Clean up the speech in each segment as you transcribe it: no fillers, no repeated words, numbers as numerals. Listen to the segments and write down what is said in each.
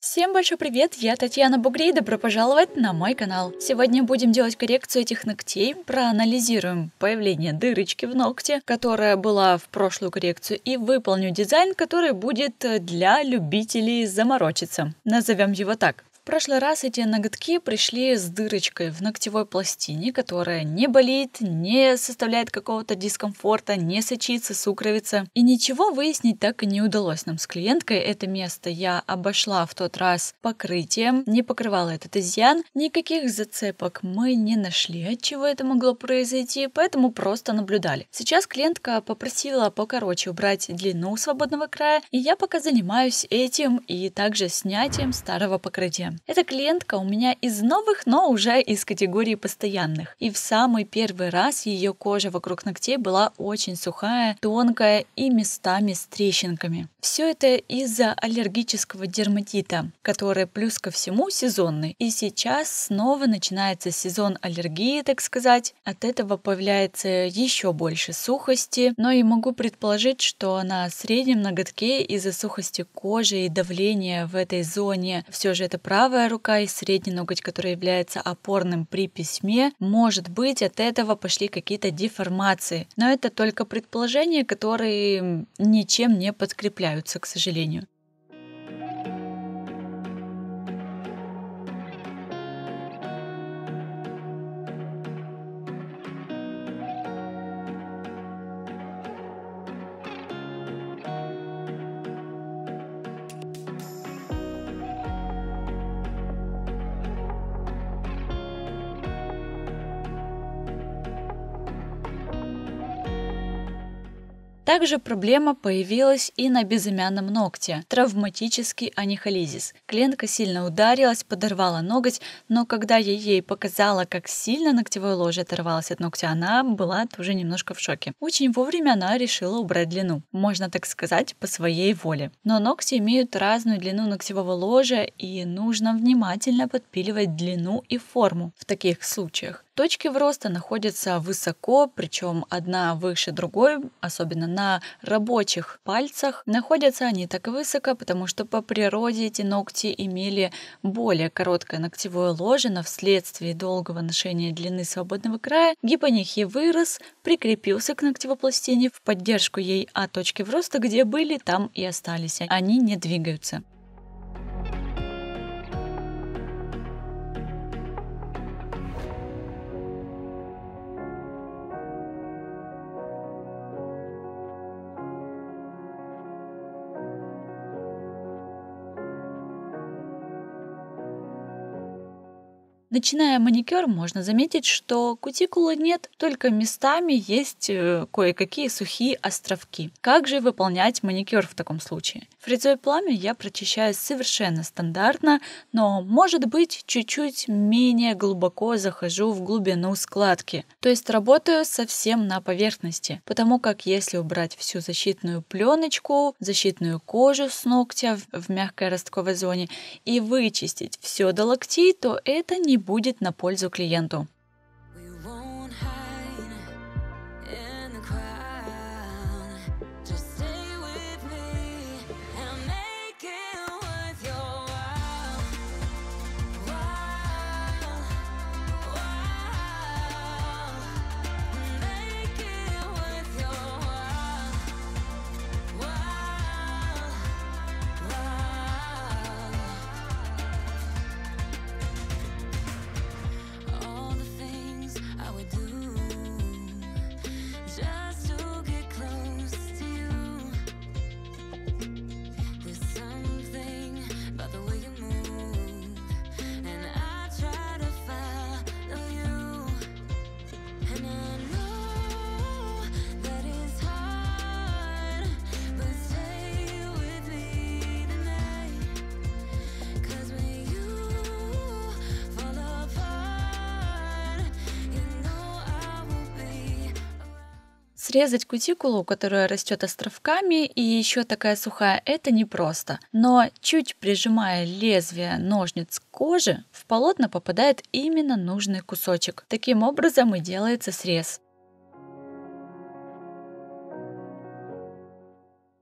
Всем большой привет, я Татьяна Бугри, и добро пожаловать на мой канал. Сегодня будем делать коррекцию этих ногтей, проанализируем появление дырочки в ногте, которая была в прошлую коррекцию, и выполню дизайн, который будет для любителей заморочиться. Назовем его так. В прошлый раз эти ноготки пришли с дырочкой в ногтевой пластине, которая не болит, не составляет какого-то дискомфорта, не сочится, сукровица. И ничего выяснить так и не удалось нам с клиенткой. Это место я обошла в тот раз покрытием, не покрывала этот изъян, никаких зацепок мы не нашли, от чего это могло произойти, поэтому просто наблюдали. Сейчас клиентка попросила покороче убрать длину свободного края, и я пока занимаюсь этим и также снятием старого покрытия. Эта клиентка у меня из новых, но уже из категории постоянных. И в самый первый раз ее кожа вокруг ногтей была очень сухая, тонкая и местами с трещинками. Все это из-за аллергического дерматита, который плюс ко всему сезонный. И сейчас снова начинается сезон аллергии, так сказать. От этого появляется еще больше сухости, но и могу предположить, что на среднем ноготке из-за сухости кожи и давления в этой зоне все же это правая рука и средний ноготь, который является опорным при письме, может быть, от этого пошли какие-то деформации. Но это только предположения, которые ничем не подкрепляются, к сожалению. Также проблема появилась и на безымянном ногте – травматический анихолизис. Клиентка сильно ударилась, подорвала ноготь, но когда я ей показала, как сильно ногтевое ложе оторвалось от ногтя, она была тоже немножко в шоке. Очень вовремя она решила убрать длину, можно так сказать, по своей воле. Но ногти имеют разную длину ногтевого ложа, и нужно внимательно подпиливать длину и форму в таких случаях. Точки вроста находятся высоко, причем одна выше другой, особенно на рабочих пальцах. Находятся они так высоко, потому что по природе эти ногти имели более короткое ногтевое ложе, но вследствие долгого ношения длины свободного края гипонихий вырос, прикрепился к ногтевой пластине в поддержку ей, а точки вроста, где были, там и остались. Они не двигаются. Начиная маникюр, можно заметить, что кутикулы нет, только местами есть кое-какие сухие островки. Как же выполнять маникюр в таком случае? Фрезой пламя я прочищаю совершенно стандартно, но, может быть, чуть-чуть менее глубоко захожу в глубину складки. То есть работаю совсем на поверхности, потому как если убрать всю защитную пленочку, защитную кожу с ногтя в мягкой ростковой зоне и вычистить все до локтей, то это не будет на пользу клиенту. Срезать кутикулу, которая растет островками и еще такая сухая, это непросто. Но чуть прижимая лезвие ножниц к коже, в полотно попадает именно нужный кусочек. Таким образом и делается срез.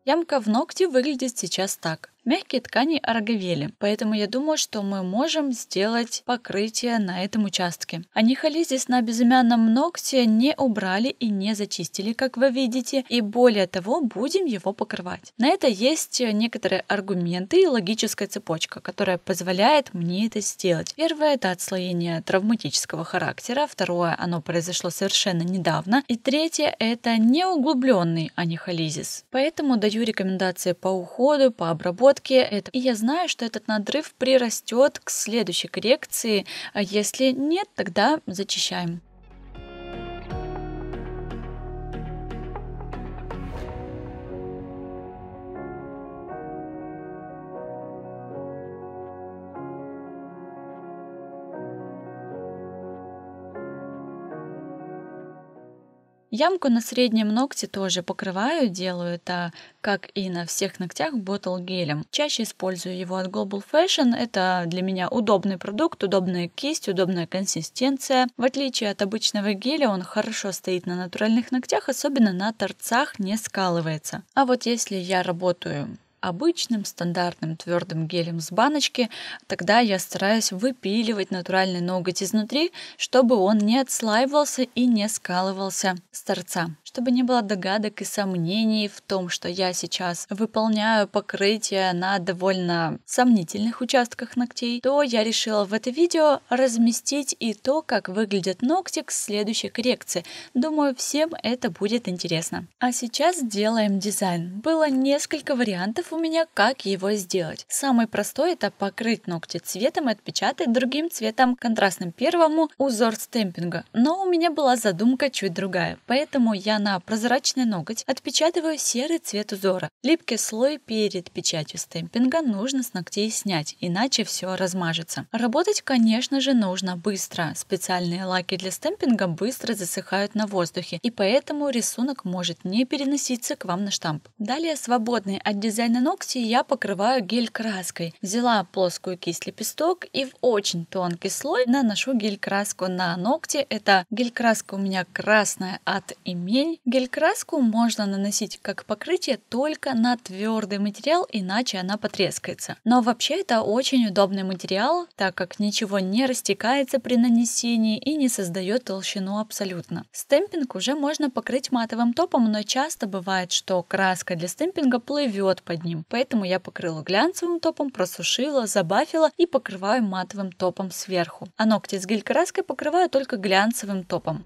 Ямка в ногте выглядит сейчас так. Мягкие ткани ороговели, поэтому я думаю, что мы можем сделать покрытие на этом участке. Анихолизис на безымянном ногте не убрали и не зачистили, как вы видите, и более того, будем его покрывать. На это есть некоторые аргументы и логическая цепочка, которая позволяет мне это сделать. Первое — это отслоение травматического характера, второе — оно произошло совершенно недавно, и третье — это неуглубленный анихолизис. Поэтому даю рекомендации по уходу, по обработке. И я знаю, что этот надрыв прирастет к следующей коррекции, а если нет, тогда зачищаем. Ямку на среднем ногте тоже покрываю, делаю это, как и на всех ногтях, ботл-гелем. Чаще использую его от Global Fashion. Это для меня удобный продукт, удобная кисть, удобная консистенция. В отличие от обычного геля, он хорошо стоит на натуральных ногтях, особенно на торцах не скалывается. А вот если я работаю обычным стандартным твердым гелем с баночки, тогда я стараюсь выпиливать натуральный ноготь изнутри, чтобы он не отслаивался и не скалывался с торца. Чтобы не было догадок и сомнений в том, что я сейчас выполняю покрытие на довольно сомнительных участках ногтей, то я решила в это видео разместить и то, как выглядит ногтик с следующей коррекции. Думаю, всем это будет интересно. А сейчас делаем дизайн. Было несколько вариантов у меня, как его сделать. Самый простой — это покрыть ногти цветом и отпечатать другим цветом, контрастным первому, узор стемпинга. Но у меня была задумка чуть другая, поэтому я на прозрачный ноготь отпечатываю серый цвет узора. Липкий слой перед печатью стемпинга нужно с ногтей снять, иначе все размажется. Работать, конечно же, нужно быстро. Специальные лаки для стемпинга быстро засыхают на воздухе, и поэтому рисунок может не переноситься к вам на штамп. Далее свободные от дизайна ногти я покрываю гель-краской. Взяла плоскую кисть-лепесток и в очень тонкий слой наношу гель-краску на ногти. Это гель-краска у меня красная от Имень. Гель-краску можно наносить как покрытие только на твердый материал, иначе она потрескается. Но вообще это очень удобный материал, так как ничего не растекается при нанесении и не создает толщину абсолютно. Стемпинг уже можно покрыть матовым топом, но часто бывает, что краска для стемпинга плывет под ним. Поэтому я покрыла глянцевым топом, просушила, забафила и покрываю матовым топом сверху. А ногти с гель-краской покрываю только глянцевым топом.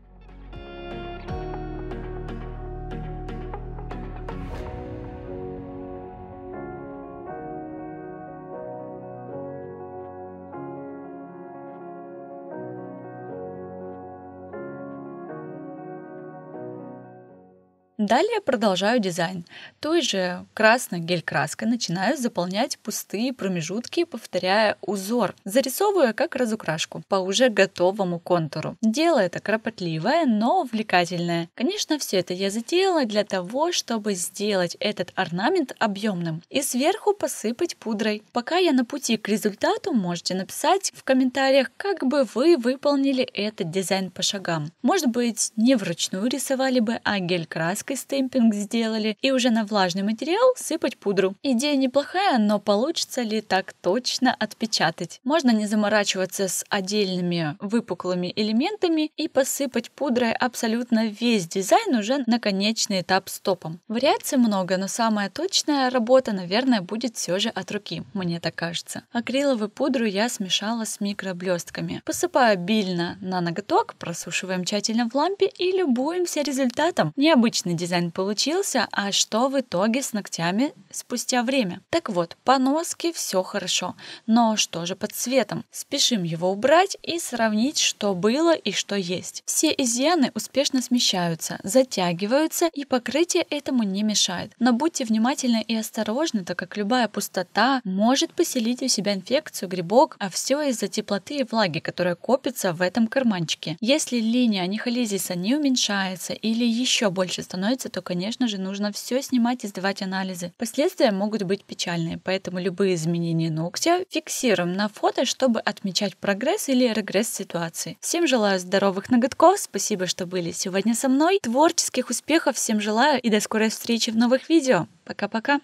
Далее продолжаю дизайн. Той же красной гель-краской начинаю заполнять пустые промежутки, повторяя узор, зарисовывая как разукрашку по уже готовому контуру. Дело это кропотливое, но увлекательное. Конечно, все это я затеяла для того, чтобы сделать этот орнамент объемным и сверху посыпать пудрой. Пока я на пути к результату, можете написать в комментариях, как бы вы выполнили этот дизайн по шагам. Может быть, не вручную рисовали бы, а гель-краской стемпинг сделали и уже на влажный материал сыпать пудру. Идея неплохая, но получится ли так точно отпечатать? Можно не заморачиваться с отдельными выпуклыми элементами и посыпать пудрой абсолютно весь дизайн уже на конечный этап с топом. Вариаций много, но самая точная работа, наверное, будет все же от руки, мне так кажется. Акриловую пудру я смешала с микроблестками. Посыпаю обильно на ноготок, просушиваем тщательно в лампе и любуемся результатом. Необычный дизайн получился, а что в итоге с ногтями спустя время? Так вот, по носке все хорошо, но что же под цветом? Спешим его убрать и сравнить, что было и что есть. Все изъяны успешно смещаются, затягиваются, и покрытие этому не мешает. Но будьте внимательны и осторожны, так как любая пустота может поселить у себя инфекцию, грибок, а все из-за теплоты и влаги, которая копится в этом карманчике. Если линия анихолизиса не уменьшается или еще больше становится, то, конечно же, нужно все снимать и сдавать анализы. Последствия могут быть печальные, поэтому любые изменения ногтя фиксируем на фото, чтобы отмечать прогресс или регресс ситуации. Всем желаю здоровых ноготков, спасибо, что были сегодня со мной. Творческих успехов всем желаю и до скорой встречи в новых видео. Пока-пока!